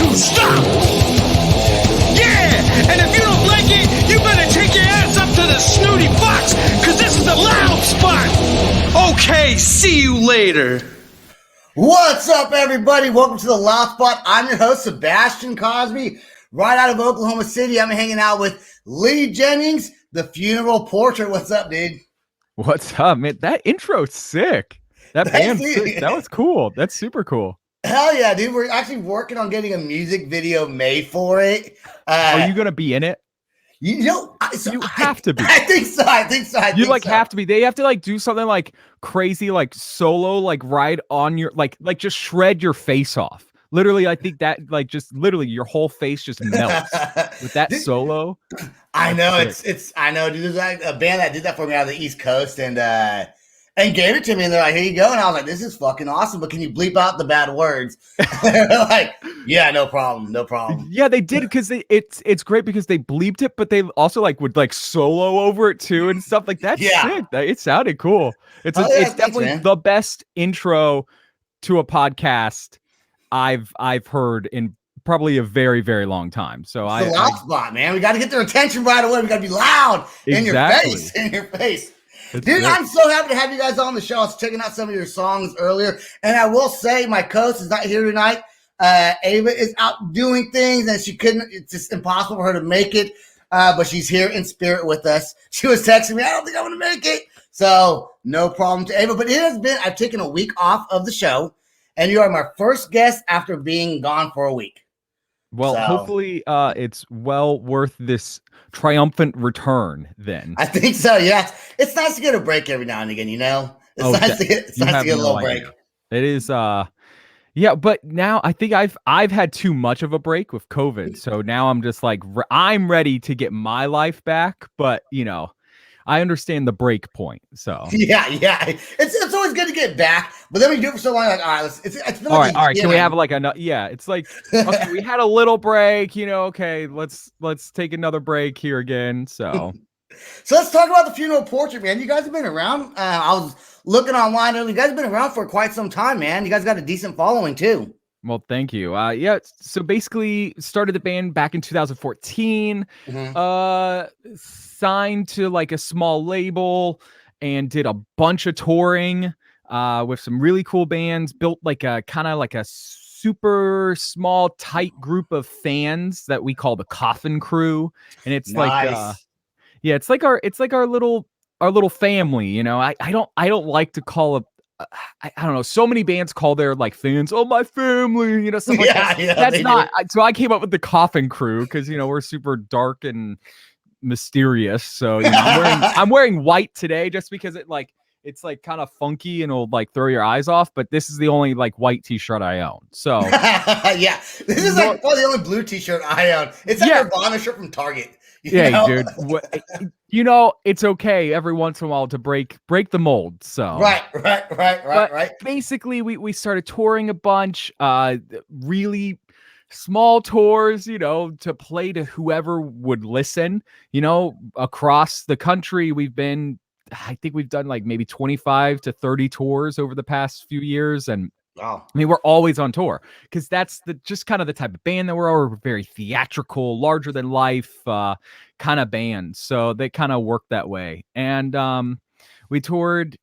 to stop. Yeah, and if you don't like it, you better take your ass up to the Snooty Fox, because this is the loud spot. Okay, see you later. What's up, everybody? Welcome to the Loud Spot. I'm your host, Sebastian Cosby, right out of Oklahoma City. I'm hanging out with Lee Jennings, the funeral portrait. What's up, dude? What's up, man? That intro's sick. That band's sick. That was cool. That's super cool. Hell yeah, dude. We're actually working on getting a music video made for it. Are you going to be in it? You know, you have to be. I think so. You have to be. They have to do something crazy, solo, ride on your just shred your face off. Literally, I think that just literally your whole face just melts with that solo. I know I know, dude. There's a band that did that for me out of the East Coast and gave it to me, and they're like, "Here you go." And I was like, "This is fucking awesome, but can you bleep out the bad words?" They're like, "Yeah, no problem." Yeah, they did because it's great because they bleeped it, but they also would solo over it too and stuff like that. Yeah, sick. It sounded cool. It's definitely the best intro to a podcast I've heard in probably a very, very long time. So it's the loud spot, man. We got to get their attention right away. We got to be loud in your face. Dude, I'm so happy to have you guys on the show. I was checking out some of your songs earlier, and I will say my co-host is not here tonight. Ava is out doing things, and it's just impossible for her to make it, but she's here in spirit with us. She was texting me, "I don't think I'm going to make it." So no problem to Ava, but I've taken a week off of the show, and you are my first guest after being gone for a week. Well, hopefully it's well worth this triumphant return then. I think so, yes. It's nice to get a break every now and again, you know? It's nice to get a little break. It is, yeah, but now I think I've had too much of a break with COVID, so now I'm just I'm ready to get my life back, but, I understand the break point, so. Yeah. It's always good to get back, but then when you do it for so long, all right, all right. Can we have it's okay, we had a little break, okay, let's take another break here again, so. So let's talk about the funeral portrait, man. You guys have been around. I was looking online earlier. You guys have been around for quite some time, man. You guys got a decent following too. Well, thank you. Yeah, so basically started the band back in 2014. Mm-hmm. Signed to a small label and did a bunch of touring with some really cool bands. Built a super small, tight group of fans that we call the Coffin Crew, and it's nice. It's like our little family. I don't like to call it. I don't know. So many bands call their fans, "Oh, my family," stuff like that. Yeah, that's not. So I came up with the Coffin Crew because we're super dark and mysterious. So I'm wearing white today just because it's kind of funky and it'll throw your eyes off. But this is the only white T-shirt I own. So yeah, this is the only blue T-shirt I own. It's a Nirvana shirt from Target. Dude. It's okay every once in a while to break the mold. So right. Basically, we started touring a bunch, really small tours, to play to whoever would listen. Across the country, I think we've done maybe 25 to 30 tours over the past few years, and wow. I mean, we're always on tour because that's just kind of the type of band that we're very theatrical, larger than life kind of band. So they kind of work that way. And we toured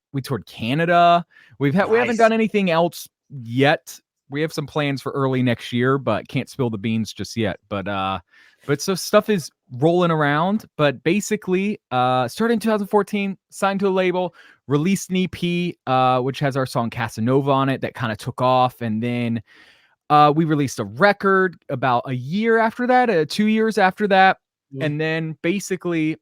Canada. We haven't done anything else yet. We have some plans for early next year, but can't spill the beans just yet. But so stuff is rolling around. But basically, started in 2014, signed to a label, released an EP, which has our song Casanova on it that kind of took off. And then we released a record about a year after that, 2 years after that. Mm-hmm. And then basically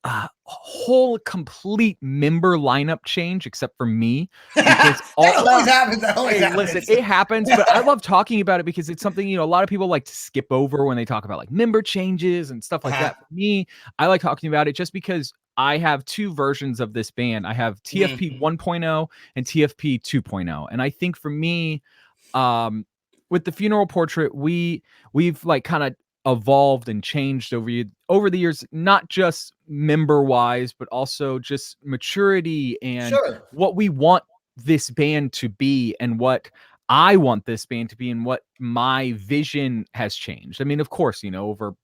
a whole complete member lineup change except for me. Because that always happens. Listen, it happens, but I love talking about it because it's something, a lot of people like to skip over when they talk about member changes and stuff like that. For me, I like talking about it just because I have two versions of this band. I have TFP 1.0 and TFP 2.0. And I think for me, with the funeral portrait, we've kind of evolved and changed over the years, not just member wise, but also just maturity and what we want this band to be and what I want this band to be and what my vision has changed. I mean, of course, over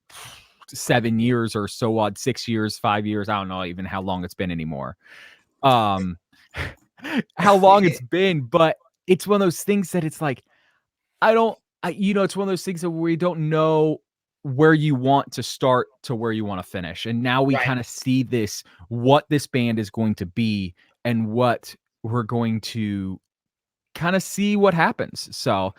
7 years or so odd, 6 years, 5 years, I don't know even how long it's been anymore. How long it's been, but it's one of those things that it's like, it's one of those things that we don't know where you want to start to where you want to finish. And now we kind of see what this band is going to be and what we're going to kind of see what happens. So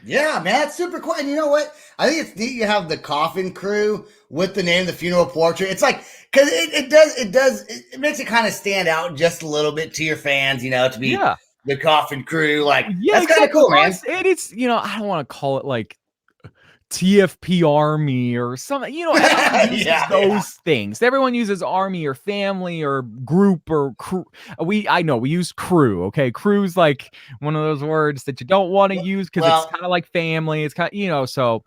yeah, man, that's super cool. And you know what? I think it's neat you have the Coffin Crew with the name The Funeral Portrait. It's like, because it makes it kind of stand out just a little bit to your fans, to be the Coffin Crew. Like, that's kind of cool, man. And it's, I don't want to call it like TFP Army or something, everyone uses those things. Everyone uses Army or family or group or crew. I know we use crew. Okay. Crew's like one of those words that you don't want to use because it's kind of like family. It's kind of, so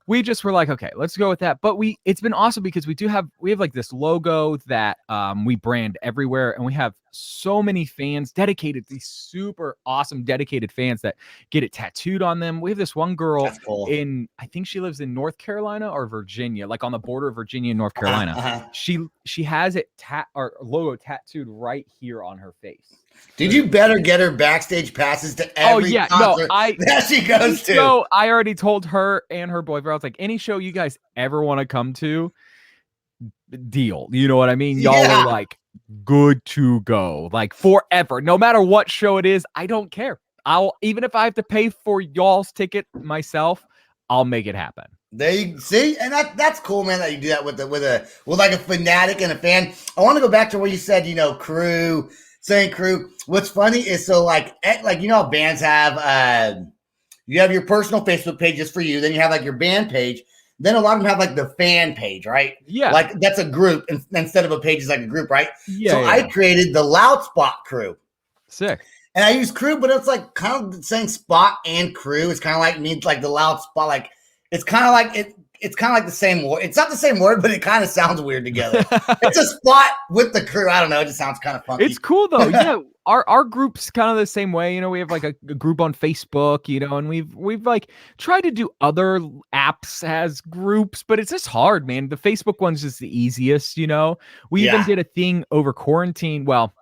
we just were like, okay, let's go with that. But it's been awesome because we have like this logo that we brand everywhere, and we have so many fans dedicated, these super awesome dedicated fans that get it tattooed on them. We have this one girl I think she lives in North Carolina or Virginia, like on the border of Virginia and North Carolina. She has it our logo tattooed right here on her face. Dude, you better get her backstage passes to every concert that she goes to. So I already told her and her boyfriend, I was like, any show you guys ever want to come to, deal. You know what I mean? Y'all are like good to go, like forever. No matter what show it is, I don't care. Even if I have to pay for y'all's ticket myself, I'll make it happen. There you see, and that's cool, man. That you do that with like a fanatic and a fan. I want to go back to where you said, crew. Saying crew. What's funny is like how bands have you have your personal Facebook page just for you, then you have like your band page, then a lot of them have like the fan page, right? Yeah, like that's a group instead of a page is like a group, right? I created the Loud Spot Crew. Sick. And I use crew, but it's like kind of saying spot and crew. It's kind of like means like the loud spot, like it's kind of like it. It's kind of like the same word. It's not the same word, but it kind of sounds weird together. It's a spot with the crew. I don't know. It just sounds kind of funky. It's cool though. Yeah, our group's kind of the same way. We have like a group on Facebook, and we've like tried to do other apps as groups, but it's just hard, man. The Facebook one's just the easiest. We even did a thing over quarantine. Well,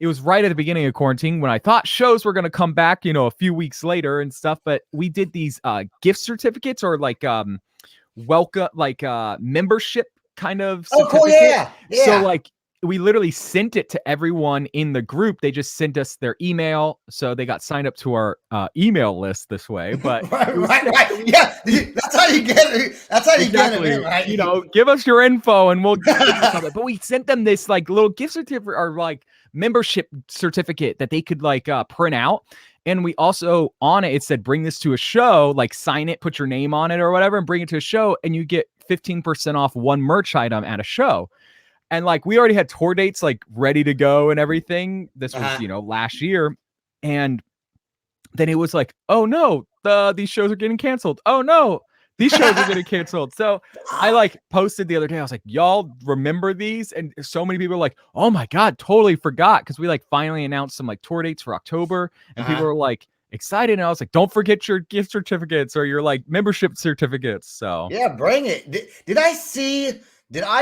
it was right at the beginning of quarantine when I thought shows were going to come back, a few weeks later and stuff. But we did these gift certificates or like welcome, like membership kind of certificate. Oh, cool. Yeah. So like we literally sent it to everyone in the group. They just sent us their email, so they got signed up to our email list this way. But right. Yeah, that's how you get it. That's how you get it, right? Give us your info and we'll give you something. But we sent them this like little gift certificate or like membership certificate that they could like print out. And we also on it said, bring this to a show, like sign it, put your name on it or whatever, and bring it to a show, and you get 15% off one merch item at a show. And like we already had tour dates like ready to go and everything. This was, last year. And then it was like, oh no, these shows are getting canceled. Oh no, these shows are getting canceled. So I like posted the other day, I was like, y'all remember these? And so many people are like, oh my God, totally forgot. Cause we like finally announced some like tour dates for October, and people were like excited. And I was like, don't forget your gift certificates or your like membership certificates. So yeah, bring it. Did I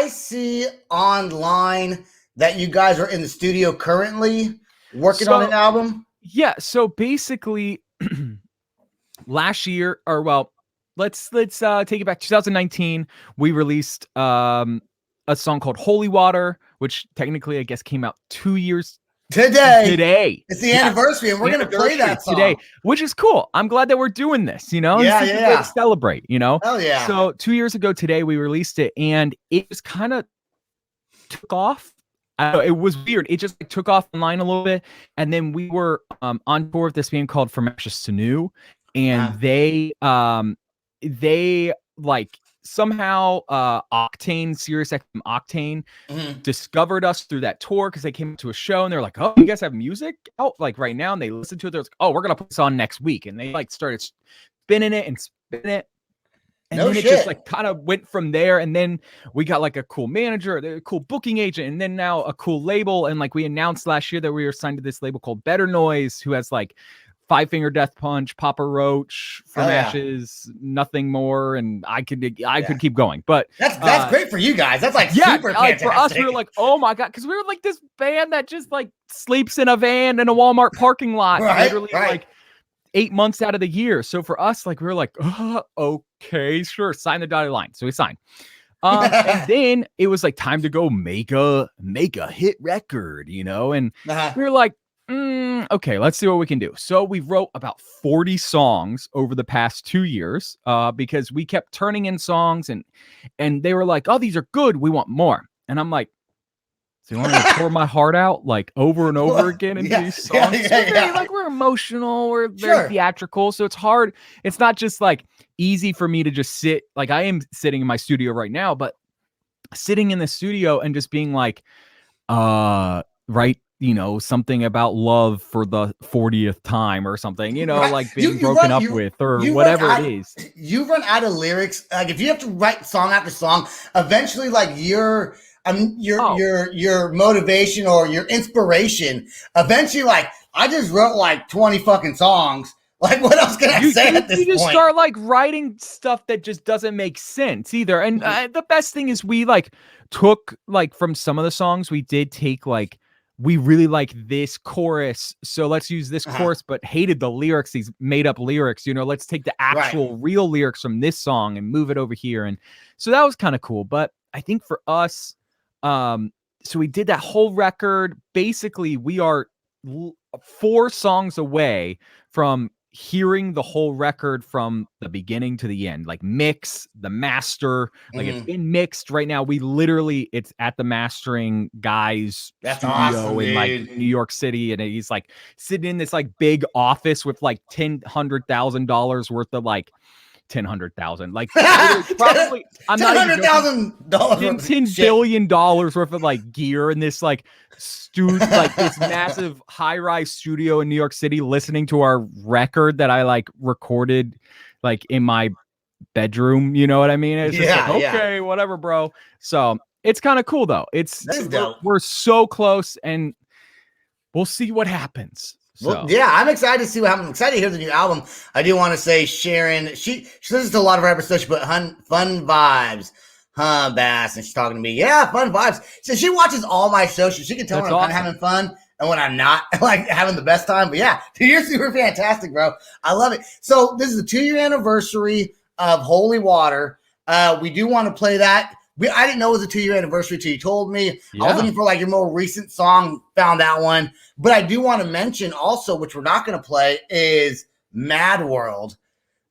see online that you guys are in the studio currently working on an album? Yeah. So basically last year, or well, let's take it back. 2019, we released a song called Holy Water, which technically I guess came out 2 years today. It's the anniversary, and we're gonna play that song today, which is cool. I'm glad that we're doing this. It's a way to celebrate. Oh yeah. So 2 years ago today, we released it, and it was kind of took off. I don't know, it was weird. It just took off online a little bit, and then we were on tour with this band called From Ashes to New, and they like somehow Sirius XM Octane discovered us through that tour because they came to a show and they're like, oh, you guys have music out like right now, and they listened to it. They're like, oh, we're gonna put this on next week, and they like started spinning it, and then it just like kind of went from there. And then we got like a cool manager, a cool booking agent, and then now a cool label. And like we announced last year that we were signed to this label called Better Noise, who has like Five Finger Death Punch, Papa Roach, From yeah. Ashes, Nothing More, and I could keep going. But that's great for you guys. That's like super like fantastic. for us, we were like, oh my god, because we were like this band that just like sleeps in a van in a Walmart parking lot, literally like 8 months out of the year. So for us, like we were like, okay, sure, sign the dotted line. So we signed. And then it was like time to go make a hit record, you know, and we were like, okay, let's see what we can do. So we wrote about 40 songs over the past 2 years, because we kept turning in songs and they were like, oh, these are good, we want more. And I'm like, so you want me to pour my heart out like over and over again in these songs? Like we're emotional, we're very theatrical, so it's hard. It's not just like easy for me to just sit, like I am sitting in my studio right now, but sitting in the studio and just being like, right, you know, something about love for the 40th time or something, you know, like being broken up with or whatever it is. You run out of lyrics. Like if you have to write song after song, eventually like your motivation or your inspiration, eventually like I just wrote like 20 fucking songs. Like what else can I say at this point? You just start like writing stuff that just doesn't make sense either. And the best thing is we like took like from some of the songs we did take like, we really like this chorus, so let's use this chorus, but hated the lyrics, these made up lyrics, you know, let's take the actual real lyrics from this song and move it over here. And so that was kind of cool. But I think for us, so we did that whole record. Basically, we are 4 songs away from hearing the whole record from the beginning to the end, like mix, the master, like it's been mixed right now. We literally, it's at the mastering guy's studio in like New York City, and he's like sitting in this like big office with like $100,000 worth of like 10,000, like probably I'm not even $10,000, $10 billion worth of like gear in this like like this massive high-rise studio in New York City, listening to our record that I like recorded like in my bedroom. You know what I mean? It's just like, okay, whatever, bro. So it's kind of cool though. We're so close, and we'll see what happens. So. Well, yeah, I'm excited to see what happens. I'm excited to hear the new album. I do want to say Sharon, she listens to a lot of our episodes, but fun vibes, Bass, and she's talking to me. Yeah, fun vibes. So she watches all my shows. She can tell when I'm kind of having fun and when I'm not, like having the best time. But yeah, you're super fantastic, bro. I love it. So this is the 2-year anniversary of Holy Water. We do want to play that. I didn't know it was a 2-year anniversary until you told me. Yeah. I was looking for like your more recent song, found that one. But I do want to mention also, which we're not going to play, is Mad World.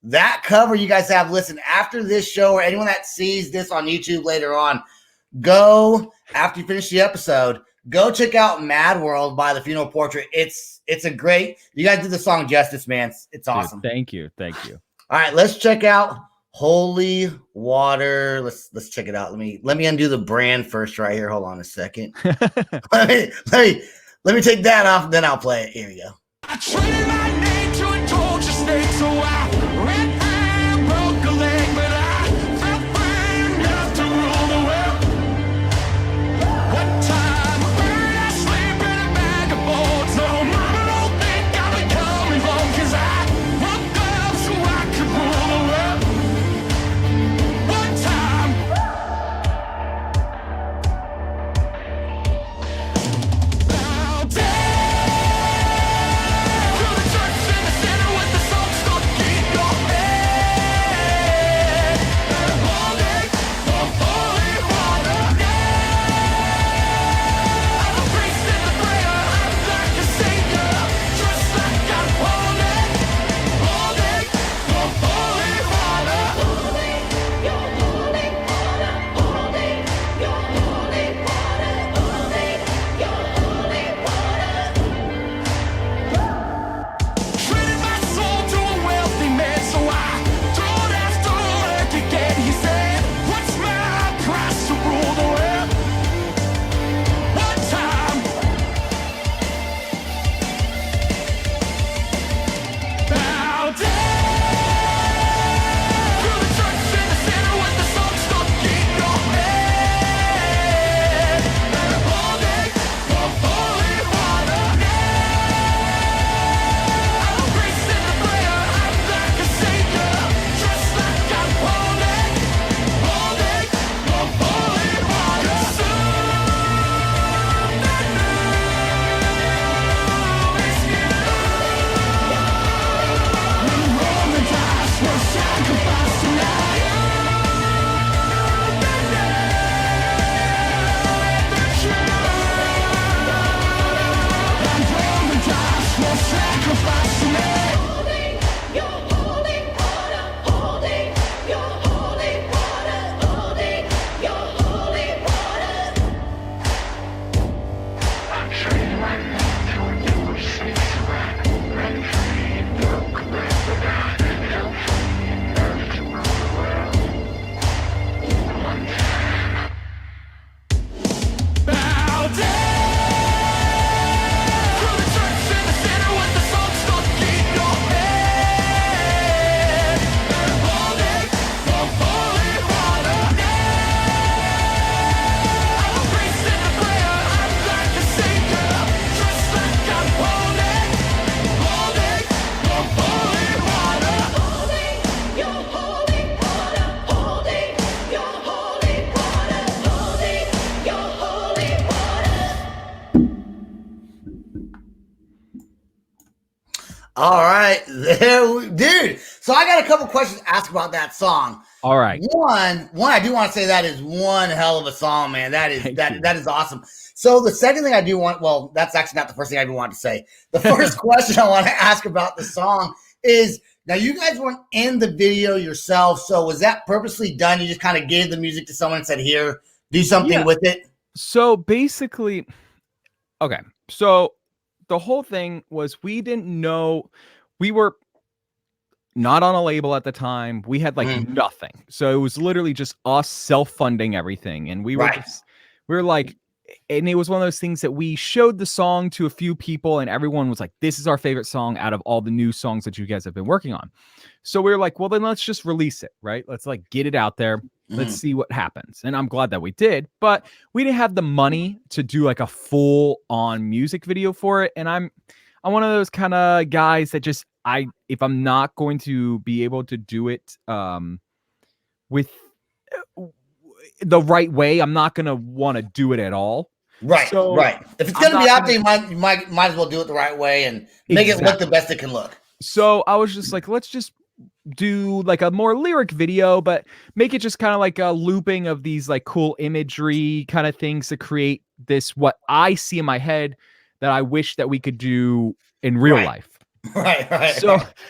That cover you guys have listened after this show, or anyone that sees this on YouTube later on, go, after you finish the episode, go check out Mad World by The Funeral Portrait. It's a great, you guys did the song justice, man. It's awesome. Dude, thank you. All right, let's check out Holy Water. Let's check it out. Let me undo the brand first right here. Hold on a second. let me take that off, and then I'll play it. Here we go. I traded my name to a torture state, so I ran and broke a leg, but I felt brave enough to rule the world. One time, buried I sleep in a bag of bones. No, mama don't think I'll be coming home, 'cause I woke up so I could rule the world. One time. Through the church in the center with the song stuck in your head. All right, dude. So I got a couple questions to ask about that song. All right. One, I do want to say that is one hell of a song, man. That is Thank you. that is awesome. So the second thing I do want, well, that's actually not the first thing I even wanted to say. The first question I want to ask about the song is, now you guys weren't in the video yourself, so was that purposely done? You just kind of gave the music to someone and said, "Here, do something with it." So basically, okay. So the whole thing was we didn't know, we were not on a label at the time. We had like nothing. So it was literally just us self-funding everything. And we were we were like, and it was one of those things that we showed the song to a few people and everyone was like, this is our favorite song out of all the new songs that you guys have been working on. So we were like, well, then let's just release it, right? Let's like get it out there. Let's see what happens. And I'm glad that we did, but we didn't have the money to do like a full on music video for it. And I'm one of those kind of guys that just, if I'm not going to be able to do it with the right way, I'm not going to want to do it at all. Right. So, right. If it's going to be out there, you might as well do it the right way and make it look the best it can look. So I was just like, let's just do like a more lyric video, but make it just kind of like a looping of these like cool imagery kind of things to create this, what I see in my head that I wish that we could do in real life. Right.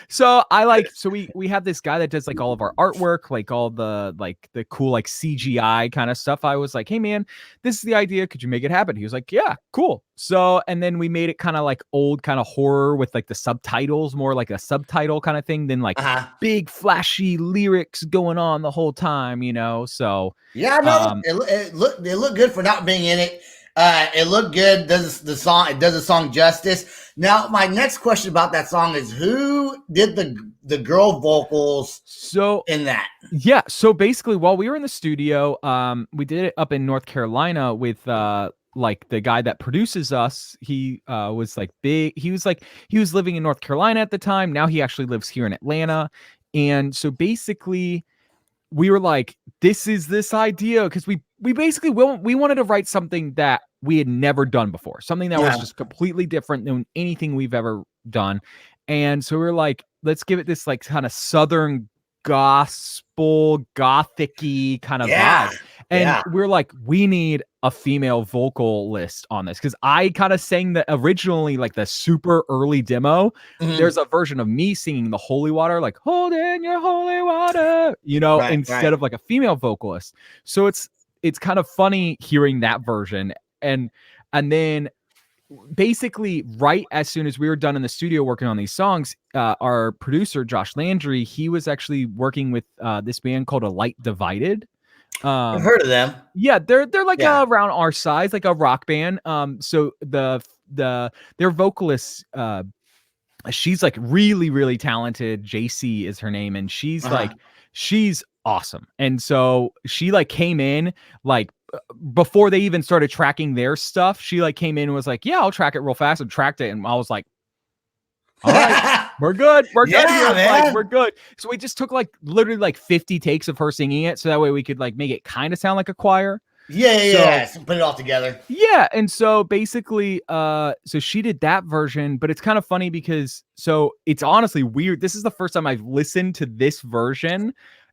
So I like, so we have this guy that does like all of our artwork, like all the cool like CGI kind of stuff. I was like, hey man, this is the idea. Could you make it happen? He was like, yeah, cool. So, and then we made it kind of like old kind of horror with like the subtitles, more like a subtitle kind of thing than like big flashy lyrics going on the whole time, you know? So yeah, no, it looked good for not being in it. It looked good. Does the song justice? Now, my next question about that song is, who did the girl vocals in that? Yeah. So basically, while we were in the studio, we did it up in North Carolina with like the guy that produces us. He was like big. He was living in North Carolina at the time. Now he actually lives here in Atlanta. And so basically, we were like, this is this idea, because we basically we wanted to write something that we had never done before, something that was just completely different than anything we've ever done. And so we were like, let's give it this like kind of Southern gospel gothic-y kind of vibe. And we're like, we need a female vocalist on this, because I kind of sang the originally like the super early demo. There's a version of me singing the holy water, like hold in your holy water, you know, instead of like a female vocalist. So it's kind of funny hearing that version. And then basically right as soon as we were done in the studio working on these songs, our producer Josh Landry, he was actually working with this band called A Light Divided. I've heard of them. Yeah, they're like around our size, like a rock band. So their vocalist, she's like really, really talented. JC is her name, and she's like, she's awesome. And so she like came in like before they even started tracking their stuff. She like came in and was like, yeah, I'll track it real fast, and tracked it. And I was like, all right, we're good. We're good here. Like, we're good. So we just took like literally like 50 takes of her singing it, so that way we could like make it kind of sound like a choir. So put it all together. Yeah. And so basically, so she did that version, but it's kind of funny because so it's honestly weird. This is the first time I've listened to this version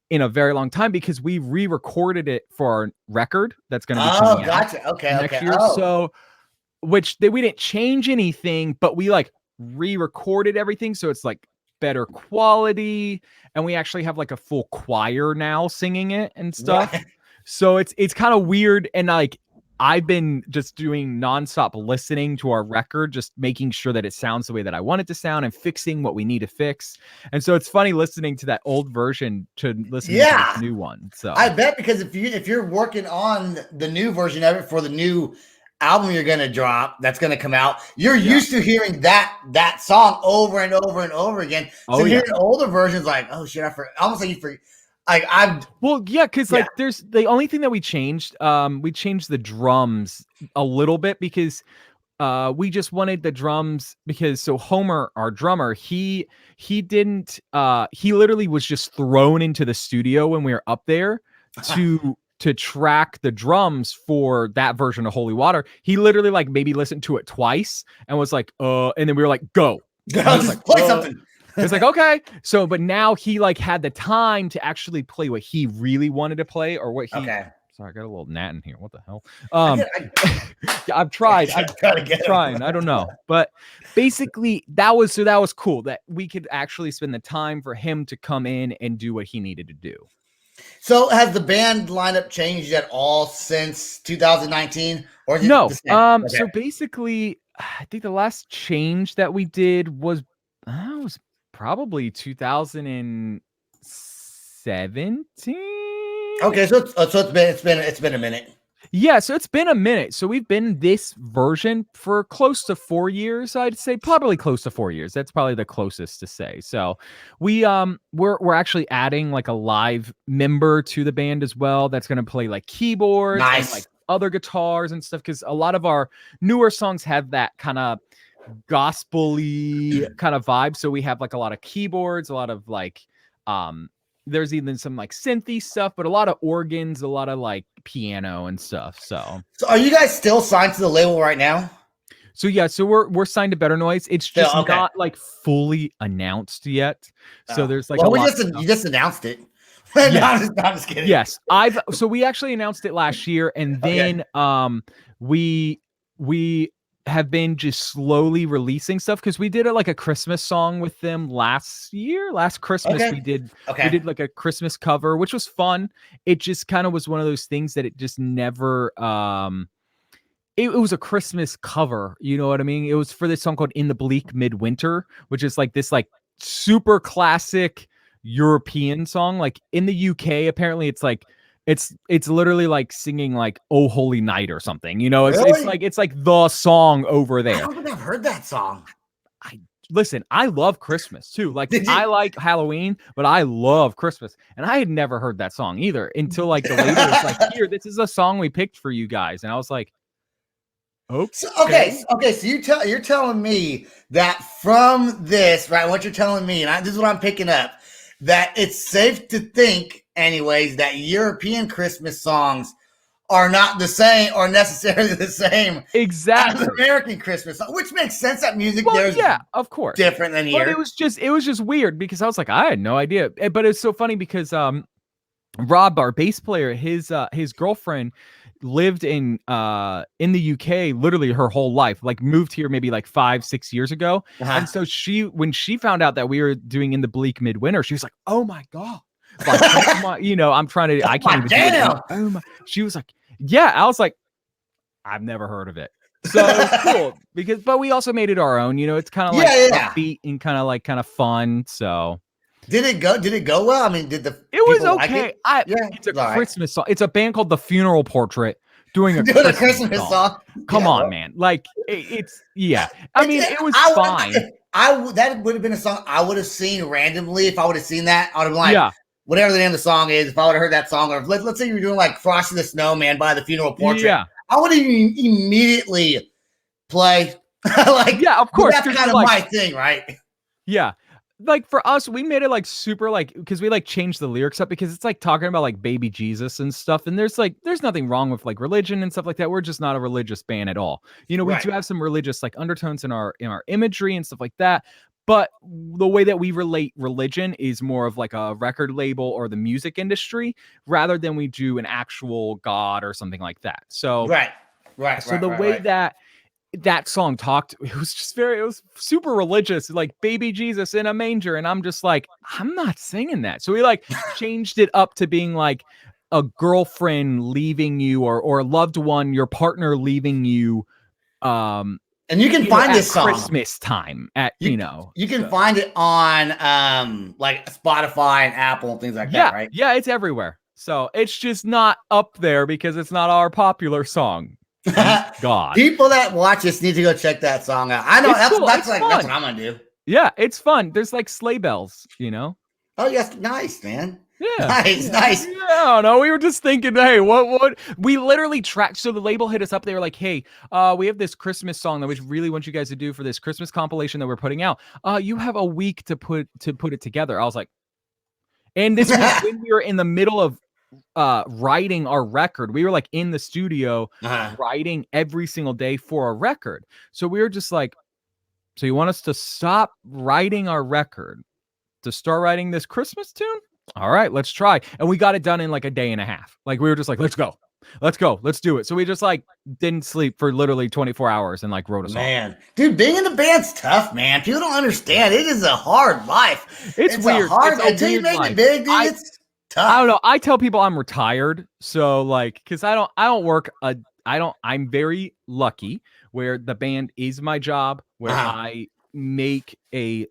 in a very long time, because we re-recorded it for our record that's going to be coming out next year. So which we didn't change anything, but we like re-recorded everything, so it's like better quality, and we actually have like a full choir now singing it and stuff. So it's kind of weird, and like I've been just doing nonstop listening to our record, just making sure that it sounds the way that I want it to sound and fixing what we need to fix. And so it's funny listening to that old version to listen to this new one. So I bet, because if you're working on the new version of it for the new album you're gonna drop, that's gonna come out, you're used to hearing that song over and over and over again. So hearing older versions, like, oh shit, almost like you forget. Because like there's the only thing that we changed the drums a little bit, because we just wanted the drums, because so Homer, our drummer, he literally was just thrown into the studio when we were up there to track the drums for that version of Holy Water. He literally like maybe listened to it twice and was like, and then we were like, go. Just play something. It's like, okay. So, but now he like had the time to actually play what he really wanted to play or what he. Okay. Sorry, I got a little gnat in here. What the hell? I've tried. I'm trying. I don't know. But basically, that was cool that we could actually spend the time for him to come in and do what he needed to do. So has the band lineup changed at all since 2019? Or is it No. the same? So basically, I think the last change that we did was probably 2017. Okay, so it's been a minute. Yeah, so it's been a minute. So we've been this version for close to 4 years, I'd say, probably close to 4 years. That's probably the closest to say. So we're actually adding like a live member to the band as well. That's going to play like keyboards and like other guitars and stuff, because a lot of our newer songs have that kind of gospel-y kind of vibe. So we have like a lot of keyboards, a lot of like there's even some like synthy stuff, but a lot of organs, a lot of like piano and stuff. So are you guys still signed to the label right now? So yeah, so we're signed to Better Noise. It's just not like fully announced yet. So there's like you just announced it. Yes. No, I'm just kidding. Yes, so we actually announced it last year, and then we have been just slowly releasing stuff because we did like a Christmas song with them last Christmas. We did like a Christmas cover, which was fun. It just kind of was one of those things that it just never it was a Christmas cover, you know what I mean? It was for this song called In the Bleak Midwinter, which is like this like super classic European song. Like in the UK, apparently it's like it's literally like singing like "Oh Holy Night" or something, you know. It's like the song over there. I don't think I've heard that song. Listen, I love Christmas too. Like I like Halloween, but I love Christmas, and I had never heard that song either until like the later. It's like, here, this is a song we picked for you guys, and I was like, okay. So you're telling me that from this, right? What you're telling me, and this is what I'm picking up, that it's safe to think, anyways, that European Christmas songs are not the same or necessarily the same exactly as American Christmas song, which makes sense. That music there's of course different than here. But it was just weird because I was like, I had no idea. But it's so funny because Rob, our bass player, his girlfriend lived in the UK literally her whole life, like moved here maybe like 5-6 years ago. And so when she found out that we were doing In the Bleak Midwinter, she was like, oh my God. Like, you know, I'm trying to, I can't even do it. Oh my. She was like, yeah. I was like, I've never heard of it. So it was cool but we also made it our own, you know, it's kind of like upbeat and kind of fun. So did it go well? I mean, it was okay. Like it's a Christmas song. It's a band called The Funeral Portrait doing a Christmas song. Come on, man. Like it's I mean, it was fine. That would have been a song I would have seen randomly. If I would have seen that, I would have been like, whatever the name of the song is, if I would have heard that song, or let's say you were doing like Frosty the Snowman by The Funeral Portrait, I would immediately play. Of course. That's kind of my thing, right? Yeah. Like for us, we made it like super like, because we like changed the lyrics up because it's like talking about like baby Jesus and stuff. And there's nothing wrong with like religion and stuff like that. We're just not a religious band at all. You know, we do have some religious like undertones in our imagery and stuff like that. But the way that we relate religion is more of like a record label or the music industry rather than we do an actual God or something like that. So the way that song talked, it was super religious, like baby Jesus in a manger. And I'm just like, I'm not singing that. So we like changed it up to being like a girlfriend leaving you or a loved one, your partner leaving you. And you can find this song Christmas time you can find it on like Spotify and Apple and things like that, right? Yeah, it's everywhere. So it's just not up there because it's not our popular song. God. People that watch this need to go check that song out. I know that's what I'm gonna do. Yeah, it's fun. There's like sleigh bells, you know. Oh yes, nice, man. Yeah. Nice. Yeah, no, we were just thinking, hey, what we literally tracked. So the label hit us up. They were like, hey, we have this Christmas song that we really want you guys to do for this Christmas compilation that we're putting out. You have a week to put it together. I was like, and this was when we were in the middle of writing our record. We were like in the studio writing every single day for a record. So we were just like, So you want us to stop writing our record to start writing this Christmas tune? All right, let's try. And we got it done in like a day and a half. Like we were just like, let's go, let's do it. So we just like didn't sleep for literally 24 hours and like wrote a song. Man, dude, being in the band's tough, man. People don't understand. It is a hard life. It's weird. Until you make it big, dude, it's tough. I don't know. I tell people I'm retired. So like, cause I don't work I'm very lucky where the band is my job, where I make a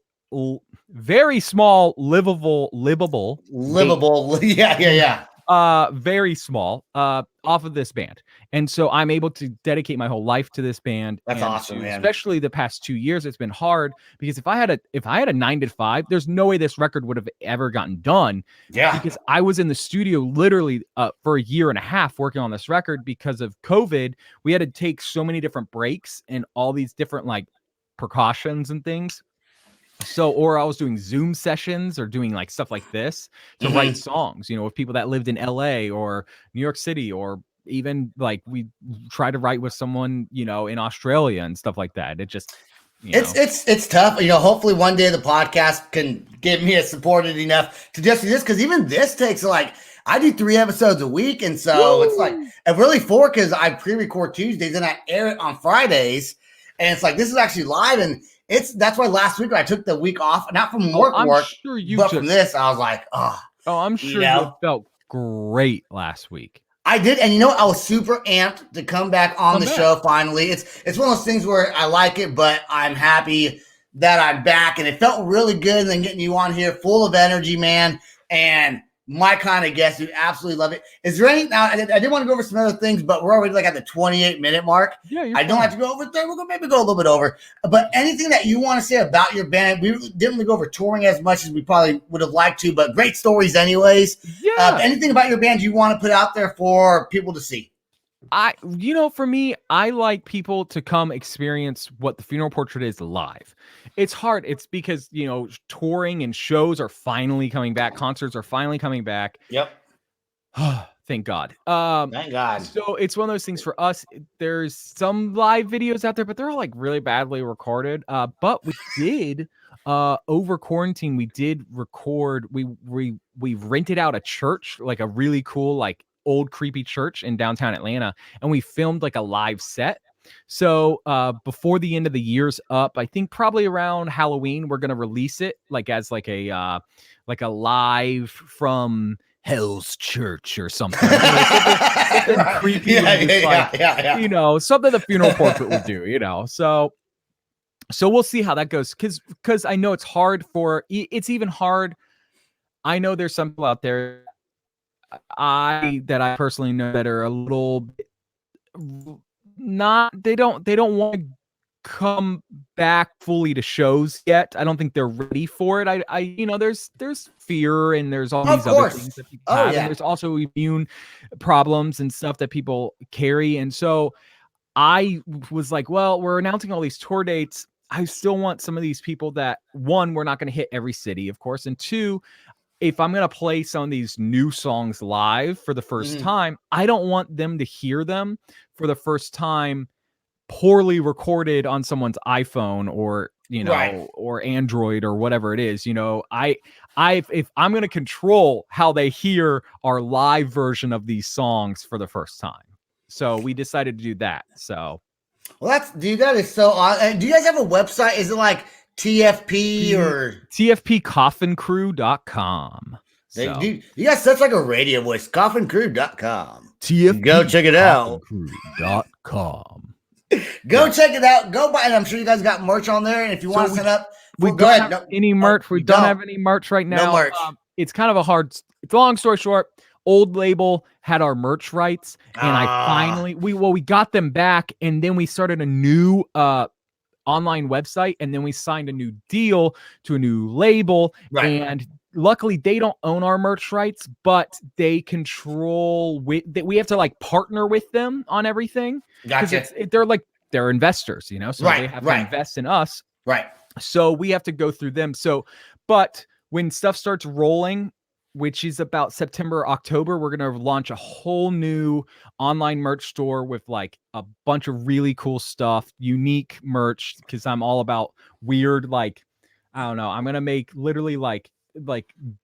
very small livable, very small off of this band. And so I'm able to dedicate my whole life to this band. That's awesome, man. Especially the past 2 years, it's been hard because if I had a 9 to 5, there's no way this record would have ever gotten done. Yeah. Because I was in the studio literally for a year and a half working on this record because of COVID. We had to take so many different breaks and all these different like precautions and things. So, or I was doing Zoom sessions or doing like stuff like this to write songs, you know, with people that lived in LA or New York City, or even like we try to write with someone, you know, in Australia and stuff like that. It just, it's tough. You know, hopefully one day the podcast can get me supported enough to just do this. Cause even this takes like, I do 3 episodes a week. And so it's like, and really 4, cause I pre-record Tuesdays and I air it on Fridays. And it's like, this is actually live. And that's why last week I took the week off, not from work, but from this, I was like, I'm sure you felt great last week. I did. And you know, I was super amped to come back on the show finally. It's one of those things where I like it, but I'm happy that I'm back. And it felt really good. And then getting you on here full of energy, man. And my kind of guest, who absolutely love it. Is there any, now I did want to go over some other things, but we're already like at the 28-minute mark. Yeah, I don't have to go over there. We're going to maybe go a little bit over, but anything that you want to say about your band? We didn't really go over touring as much as we probably would have liked to, but great stories anyways. Yeah. Anything about your band you want to put out there for people to see? For me, I like people to come experience what the Funeral Portrait is live. It's hard. It's because, you know, touring and shows are finally coming back. Concerts are finally coming back. Yep. Thank God. Thank God. So it's one of those things for us. There's some live videos out there, but they're all like really badly recorded. But we did over quarantine, we did record. We rented out a church, like a really cool, like old creepy church in downtown Atlanta, and we filmed like a live set. So before the end of the year's up, I think probably around Halloween, we're gonna release it like as like a live from Hell's Church or something. Something creepy. You know, something the Funeral Portrait would do, you know. So we'll see how that goes. Cause I know it's even hard. I know there's some people out there that I personally know that are a little bit they don't want to come back fully to shows yet. I don't think they're ready for it. There's fear and there's all these other things that people have. And there's also immune problems and stuff that people carry. And so I was like, well, we're announcing all these tour dates. I still want some of these people that, one, we're not going to hit every city, of course. And two, if I'm going to play some of these new songs live for the first time, I don't want them to hear them for the first time poorly recorded on someone's iPhone or, you know, or Android or whatever it is. You know, if I'm going to control how they hear our live version of these songs for the first time. So we decided to do that. So. Well, that is so awesome. Do you guys have a website? Is it like TFP or TFPcoffincrew.com? So. You got such like a radio voice. Coffincrew.com. TFP. Go check it out. Coffincrew.com. Go check it out. Go buy it. I'm sure you guys got merch on there. And if you want to sign up, we don't have any merch. We don't have any merch right now. No merch. It's kind of it's a long story short. Old Label had our merch rights, and I finally we got them back, and then we started a new online website, and then we signed a new deal to a new label, and luckily they don't own our merch rights, but they control we have to like partner with them on everything. Gotcha. They're investors, you know, so they have to invest in us. Right. So we have to go through them. So, but when stuff starts rolling, which is about September, October, we're going to launch a whole new online merch store with like a bunch of really cool stuff, unique merch, because I'm all about weird, like, I don't know. I'm gonna make literally like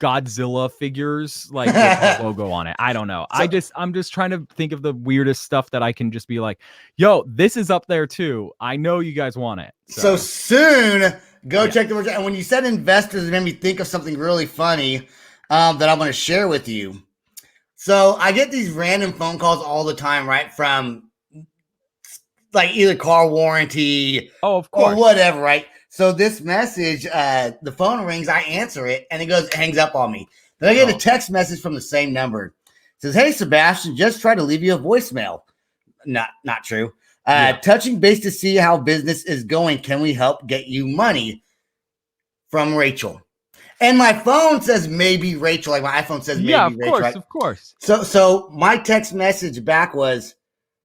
Godzilla figures like with the logo on it. I don't know. I'm just trying to think of the weirdest stuff that I can just be like, yo, this is up there too. I know you guys want it. So soon, go check the website. And when you said investors, it made me think of something really funny that I'm going to share with you. So I get these random phone calls all the time, right? From like either car warranty or whatever, right? So this message, the phone rings, I answer it, and it hangs up on me. Then I get a text message from the same number. It says, "Hey, Sebastian, just try to leave you a voicemail." Not true. Touching base to see how business is going. Can we help get you money? From Rachel. And my phone says maybe Rachel, like my iPhone says maybe Rachel. Right? Of course. So my text message back was,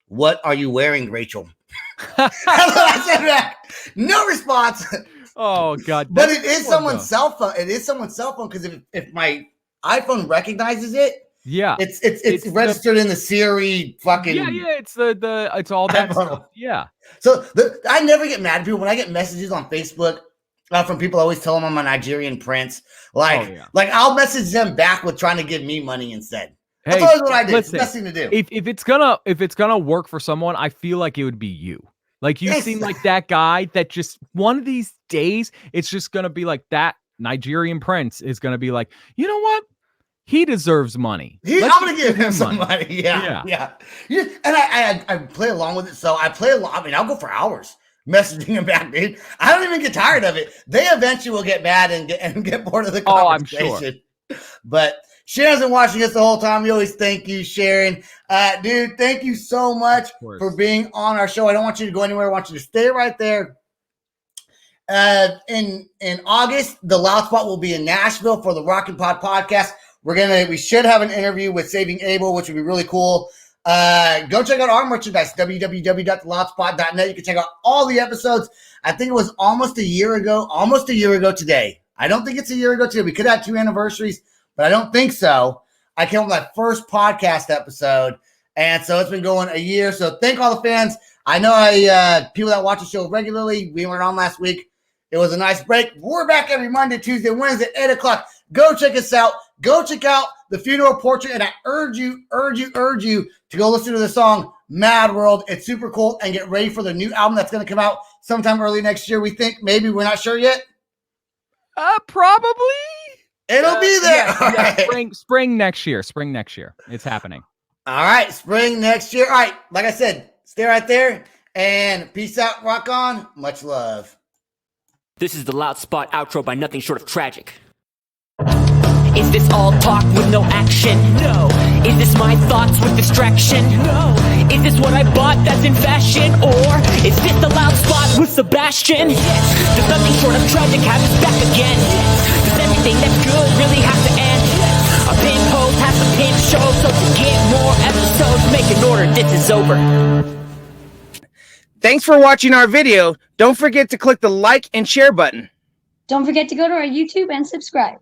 "What are you wearing, Rachel?" That's what I said back. No response. Oh God! But it is someone's cell phone. It is someone's cell phone because if my iPhone recognizes it, it's registered in the Siri fucking. Yeah. It's it's all that stuff. Yeah. So I never get mad at people when I get messages on Facebook from people. I always tell them I'm a Nigerian prince. Like I'll message them back with trying to give me money instead. That's always what I do. It's the best thing to do. If it's gonna work for someone, I feel like it would be you. Like you seem like that guy that just one of these days it's just gonna be like that Nigerian prince is gonna be like, you know what? He deserves money. I'm gonna give him some money. Yeah. And I play along with it. So I play along. I mean, I'll go for hours messaging him back, dude. I don't even get tired of it. They eventually will get mad and get bored of the conversation. I'm sure. But Sharon's been watching us the whole time. We always thank you, Sharon. Dude, thank you so much for being on our show. I don't want you to go anywhere. I want you to stay right there. In August, the Loud Spot will be in Nashville for the Rockin' Pod podcast. We should have an interview with Saving Abel, which would be really cool. Go check out our merchandise, www.theloudspot.net. You can check out all the episodes. I think it was almost a year ago today. I don't think it's a year ago today. We could have 2 anniversaries, but I don't think so. I came up with my first podcast episode, and so it's been going a year. So thank all the fans. I know people that watch the show regularly. We weren't on last week. It was a nice break. We're back every Monday, Tuesday, Wednesday, 8 o'clock. Go check us out. Go check out The Funeral Portrait, and I urge you to go listen to the song Mad World. It's super cool, and get ready for the new album that's going to come out sometime early next year. We think, maybe, we're not sure yet. Probably. It'll be there. Spring next year. It's happening. All right, spring next year. All right, like I said, stay right there, and peace out, rock on, much love. This is the Loud Spot outro by Nothing Short of Tragic. Is this all talk with no action? No. Is this my thoughts with distraction? No. Is this what I bought that's in fashion? Or is this the Loud Spot with Sebastian? Yes. Does Nothing Short of Tragic have us back again? Yes. Does everything that's good really have to end? Yes. A pin post has to pin show, so to get more episodes, make an order, this is over. Thanks for watching our video. Don't forget to click the like and share button. Don't forget to go to our YouTube and subscribe.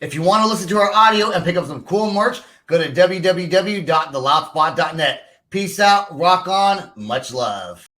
If you want to listen to our audio and pick up some cool merch, go to www.theloudspot.net. Peace out, rock on, much love.